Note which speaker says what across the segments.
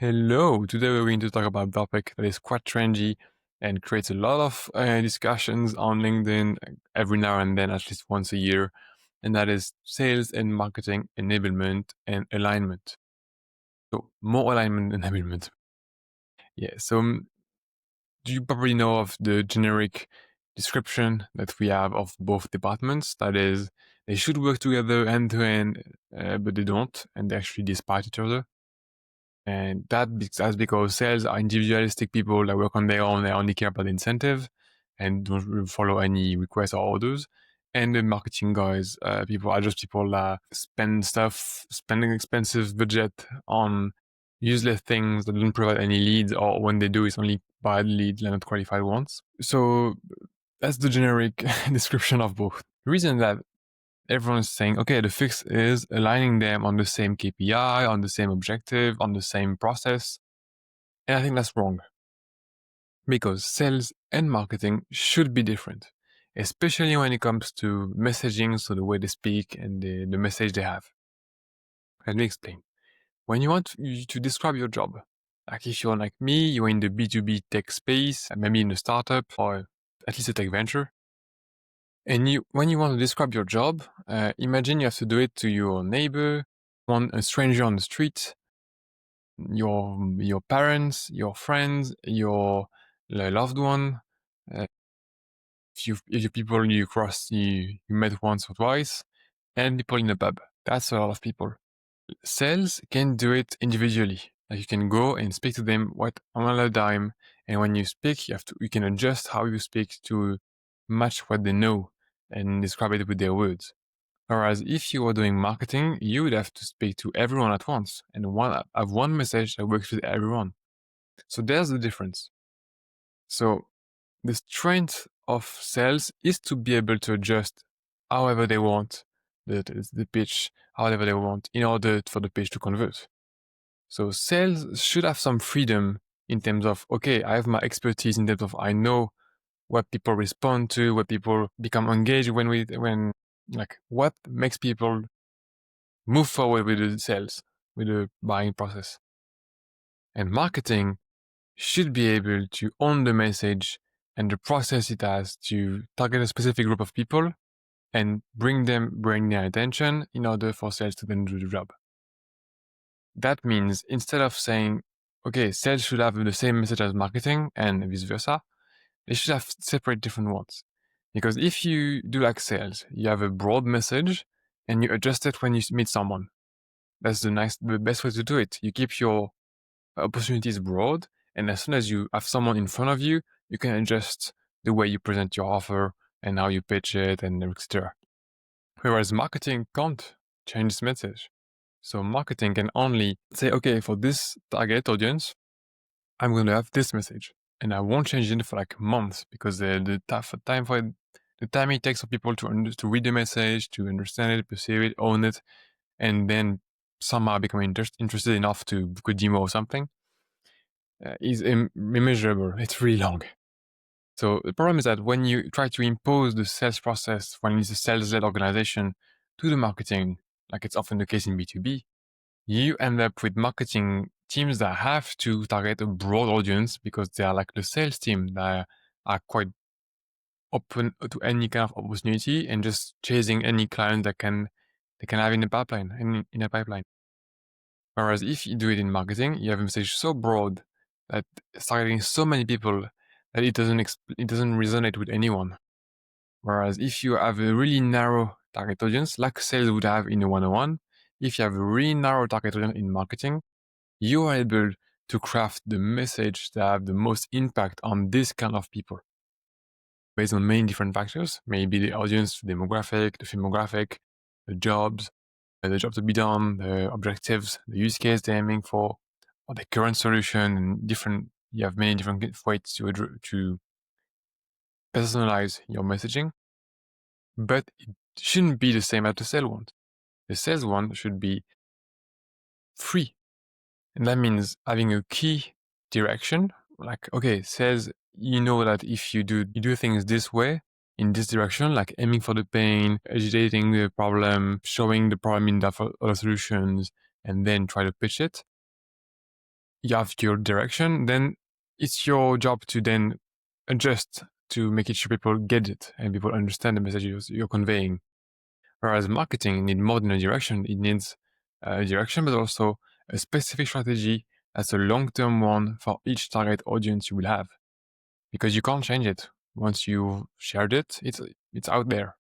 Speaker 1: Hello, today we're going to talk about a topic that is quite trendy and creates a lot of discussions on LinkedIn every now and then, at least once a year, and that is sales and marketing enablement and alignment. So more alignment than enablement. Yeah, so do you probably know of the generic description that we have of both departments? That is, they should work together end to end, but they don't, and they actually despite each other. And that's because sales are individualistic people that work on their own. They only care about the incentive and don't really follow any requests or orders. And the marketing guys, people are just people that spending expensive budget on useless things that don't provide any leads, or when they do, it's only bad leads, not qualified ones. So that's the generic description of both. The reason that everyone's saying, okay, the fix is aligning them on the same KPI, on the same objective, on the same process. And I think that's wrong because sales and marketing should be different, especially when it comes to messaging, so the way they speak and the message they have. Let me explain. When you want to describe your job, like if you're like me, you're in the B2B tech space, maybe in a startup or at least a tech venture, and when you want to describe your job, imagine you have to do it to your neighbor, a stranger on the street, your parents, your friends, your loved one, uh, if you people you met once or twice, and people in a pub. That's a lot of people. Sales can do it individually. Like you can go and speak to them on a dime, and when you speak, you can adjust how you speak to match what they know and describe it with their words. Whereas if you were doing marketing, you would have to speak to everyone at once and have one message that works with everyone. So there's the difference. So the strength of sales is to be able to adjust however they want the pitch, however they want, in order for the pitch to convert. So sales should have some freedom in terms of, okay, I have my expertise in terms of I know what people respond to, what people become engaged when like what makes people move forward with the sales, with the buying process. And marketing should be able to own the message and the process it has to target a specific group of people and bring their attention in order for sales to then do the job. That means instead of saying, okay, sales should have the same message as marketing and vice versa, they should have separate different ones. Because if you do like sales, you have a broad message and you adjust it when you meet someone. That's the best way to do it. You keep your opportunities broad, and as soon as you have someone in front of you, you can adjust the way you present your offer and how you pitch it and etc. Whereas marketing can't change this message. So marketing can only say, okay, for this target audience, I'm going to have this message, and I won't change it for like months because the time it takes for people to read the message, to understand it, perceive it, own it, and then somehow become interested enough to book a demo or something is immeasurable. It's really long. So the problem is that when you try to impose the sales process, when it's a sales-led organization, to the marketing, like it's often the case in B2B, you end up with marketing teams that have to target a broad audience because they are like the sales team that are quite open to any kind of opportunity and just chasing any client they can have in the pipeline, in a pipeline. Whereas if you do it in marketing, you have a message so broad that it's targeting so many people that it doesn't resonate with anyone. Whereas if you have a really narrow target audience, like sales would have in a 101, if you have a really narrow target audience in marketing, you are able to craft the message that have the most impact on this kind of people based on many different factors, maybe the audience, the demographic, the firmographic, the jobs to be done, the objectives, the use case they're aiming for, or the current solution, and you have many different ways to personalize your messaging. But it shouldn't be the same as the sales one. The sales one should be free. And that means having a key direction, like, okay, sales, you know that if you do things this way, in this direction, like aiming for the pain, agitating the problem, showing the problem in other solutions, and then try to pitch it, you have your direction, then it's your job to then adjust to make sure people get it and people understand the message you're conveying. Whereas marketing needs more than a direction. It needs a direction, but also a specific strategy that's a long-term one for each target audience you will have. Because you can't change it. Once you've shared it, it's out there.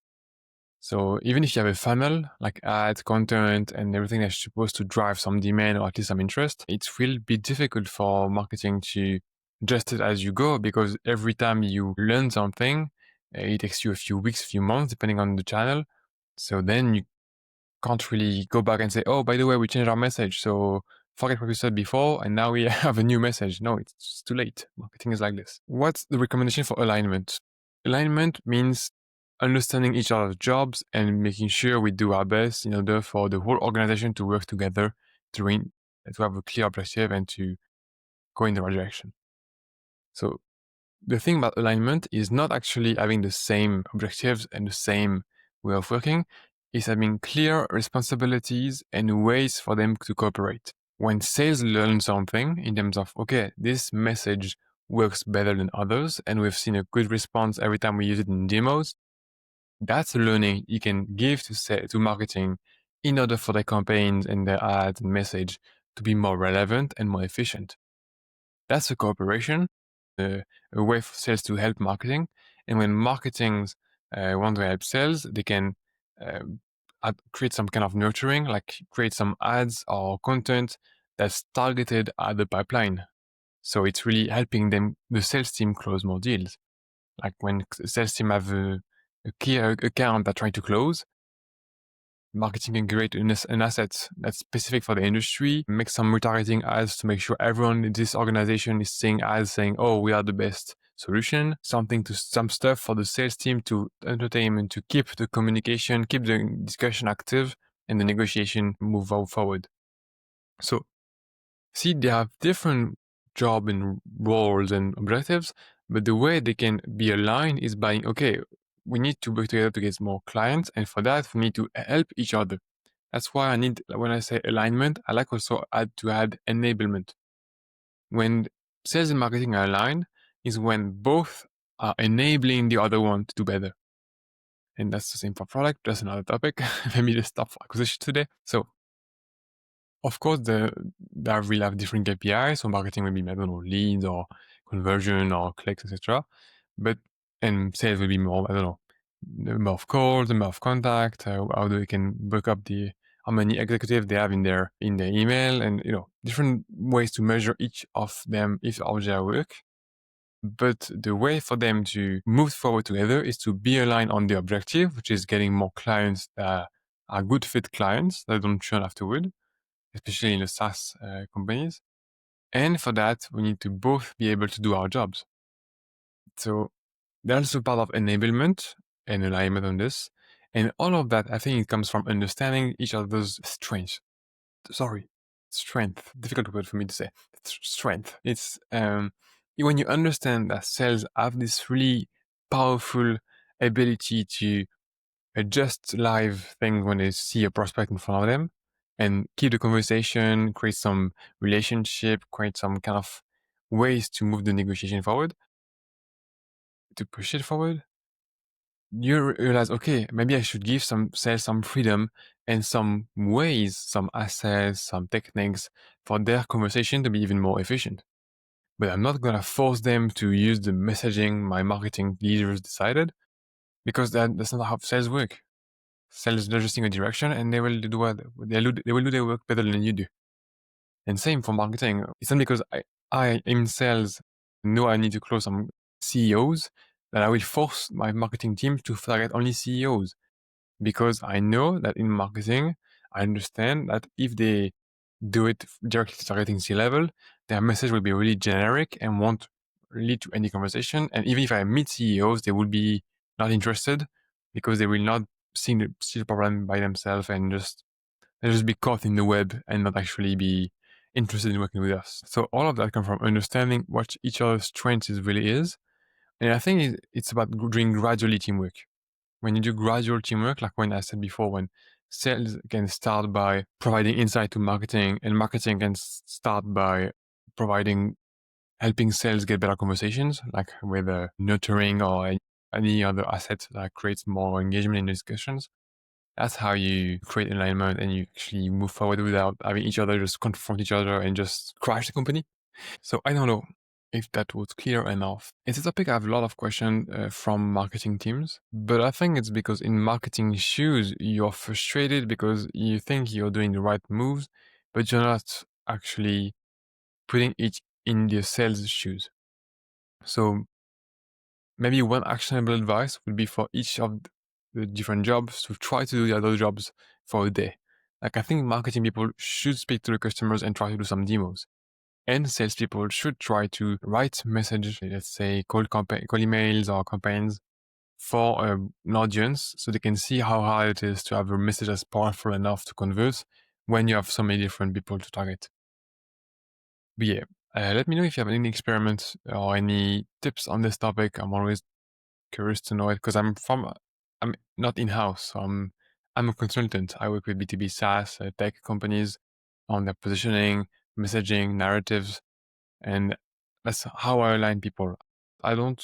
Speaker 1: So even if you have a funnel, like ads, content, and everything that's supposed to drive some demand or at least some interest, it will be difficult for marketing to adjust it as you go, because every time you learn something, it takes you a few weeks, a few months, depending on the channel. So then you can't really go back and say, oh, by the way, we changed our message. So forget what we said before, and now we have a new message. No, it's too late. Marketing is like this. What's the recommendation for alignment? Alignment means understanding each other's jobs and making sure we do our best in order for the whole organization to work together to have a clear objective and to go in the right direction. So the thing about alignment is not actually having the same objectives and the same way of working. It's having clear responsibilities and ways for them to cooperate. When sales learn something in terms of, okay, this message works better than others, and we've seen a good response every time we use it in demos, that's a learning you can give to marketing in order for their campaigns and their ads and message to be more relevant and more efficient. That's a cooperation, a way for sales to help marketing. And when marketings want to help sales, they can create some kind of nurturing, like create some ads or content that's targeted at the pipeline. So it's really helping them, the sales team, close more deals. Like when the sales team have a key account they're trying to close, marketing can create an asset that's specific for the industry, make some retargeting ads to make sure everyone in this organization is seeing ads saying, oh, we are the best solution, some stuff for the sales team to entertain and to keep the communication, keep the discussion active and the negotiation move forward. So see, they have different job and roles and objectives, but the way they can be aligned is by, okay, we need to work together to get more clients, and for that we need to help each other. That's why when I say alignment, I like also to add enablement. When sales and marketing are aligned is when both are enabling the other one to do better. And that's the same for product. That's another topic. Maybe the stuff for acquisition today. So of course, they will have different KPIs. So marketing will be, I don't know, leads or conversion or clicks, etc. And sales will be more, I don't know, the number of calls, the number of contact, how they can break up how many executives they have in their email, and different ways to measure each of their work. But the way for them to move forward together is to be aligned on the objective, which is getting more clients that are good fit clients that don't churn afterward, especially in the SaaS companies. And for that, we need to both be able to do our jobs. So that's a part of enablement and alignment on this. And all of that, I think it comes from understanding each other's strengths. Strength. Difficult word for me to say. Strength. It's when you understand that sales have this really powerful ability to adjust live things when they see a prospect in front of them and keep the conversation, create some relationship, create some kind of ways to move the negotiation forward, to push it forward. You realize, okay, maybe I should give some sales some freedom and some ways, some assets, some techniques for their conversation to be even more efficient. But I'm not going to force them to use the messaging my marketing leaders decided, because that's not how sales work. Sales are just in a direction, and they will do their work better than you do. And same for marketing. It's not because I in sales know I need to close some CEOs that I will force my marketing team to target only CEOs, because I know that in marketing, I understand that if they do it directly targeting C-level, their message will be really generic and won't lead to any conversation. And even if I meet CEOs, they will be not interested because they will not see the problem by themselves and they'll just be caught in the web and not actually be interested in working with us. So all of that comes from understanding what each other's strengths really is. And I think it's about doing gradually teamwork. When you do gradual teamwork, like when I said before, when sales can start by providing insight to marketing, and marketing can start by providing helping sales get better conversations, like with nurturing or any other asset that creates more engagement in discussions. That's how you create alignment and you actually move forward without having each other just confront each other and just crash the company. So I don't know if that was clear enough. It's a topic I have a lot of questions from marketing teams, but I think it's because in marketing shoes, you're frustrated because you think you're doing the right moves, but you're not actually putting it in the sales shoes. So maybe one actionable advice would be for each of the different jobs to try to do the other jobs for a day. Like I think marketing people should speak to the customers and try to do some demos. And salespeople should try to write message, let's say call emails or campaigns for an audience so they can see how hard it is to have a message that's powerful enough to convert when you have so many different people to target. But yeah, let me know if you have any experiments or any tips on this topic. I'm always curious to know it because I'm not in-house. So I'm a consultant. I work with B2B SaaS tech companies on their positioning, messaging, narratives, and that's how I align people. I don't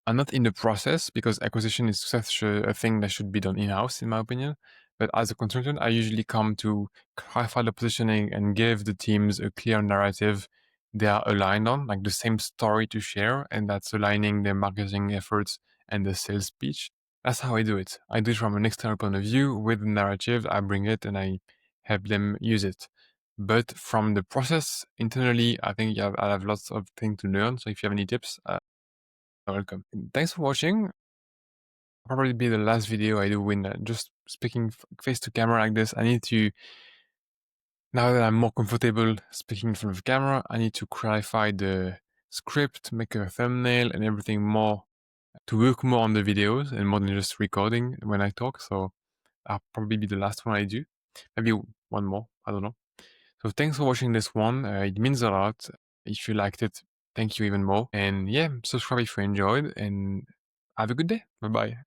Speaker 1: I'm not in the process because acquisition is such a thing that should be done in-house, in my opinion. But as a consultant, I usually come to clarify the positioning and give the teams a clear narrative they are aligned on, like the same story to share, and that's aligning their marketing efforts and the sales pitch. That's how I do it. I do it from an external point of view with the narrative. I bring it and I help them use it. But from the process internally, I think I have lots of things to learn. So if you have any tips, welcome. Thanks for watching. Probably be the last video I do when just speaking face to camera like this. I need to, now that I'm more comfortable speaking in front of camera, I need to clarify the script, make a thumbnail and everything more to work more on the videos and more than just recording when I talk. So I'll probably be the last one I do. Maybe one more, I don't know. So thanks for watching this one. It means a lot. If you liked it, thank you even more. And yeah, subscribe if you enjoyed and have a good day. Bye bye.